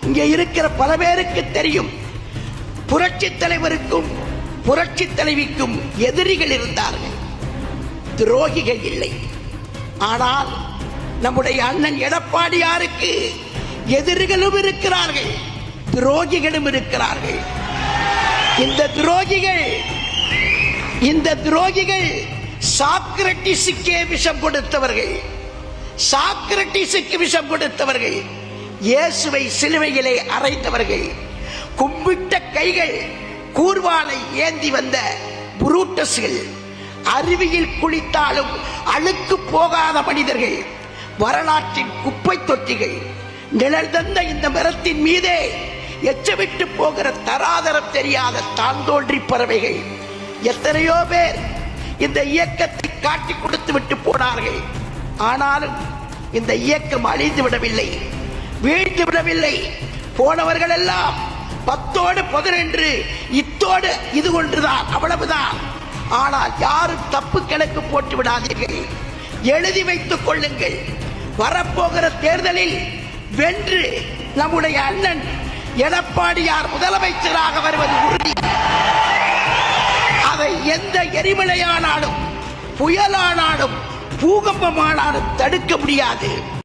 இங்கே இருக்கிற பல பேருக்கு தெரியும், புரட்சி தலைவருக்கும் புரட்சி தலைவிக்கும் எதிரிகள் இருந்தார்கள், துரோகிகள் இல்லை. ஆனால் நம்முடைய அண்ணன் எடப்பாடியாருக்கு எதிரிகளும் இருக்கிறார்கள், துரோகிகளும் இருக்கிறார்கள். இந்த துரோகிகள் சாக்ரட்டிஸுக்கே விஷம் கொடுத்தவர்கள், சாக்ரட்டிஸுக்கு விஷம் கொடுத்தவர்கள், இயேசுவை சிலுவையிலே அறைந்தவர்கள், கும்பிட்ட கைகள் கூர்வாளை ஏந்தி வந்த புரூட்டஸ்கள், அருவியில் குளித்தாலும் அழுக்கு போகாத மனிதர்கள், வரலாற்றின் குப்பை தொட்டிகள், நிழல் தந்த இந்த மரத்தின் மீதே எச்சமிட்டு போகிற தராதரம் தெரியாத தான் தோன்றி பறவைகள். எத்தனையோ பேர் இந்த இயக்கத்தை காட்டி கொடுத்து விட்டு போனார்கள். ஆனாலும் இந்த இயக்கம் அழிந்து விடவில்லை, வீழ்ந்து விடவில்லை. போனவர்கள் எல்லாம் 10ஓடு 11 இத்தோடு இது ஒன்றுதான், அவ்வளவுதான். ஆனால் யாரும் தப்பு கணக்கு போட்டு விடாதீர்கள், எழுதி வைத்துக் கொள்ளுங்கள். வரப்போகிற தேர்தலில் வென்று நம்முடைய அண்ணன் எடப்பாடியார் முதலமைச்சராக வருவது உறுதி. அதை எந்த எரிமலையானாலும் புயலானாலும் பூகம்பமானாலும் தடுக்க முடியாது.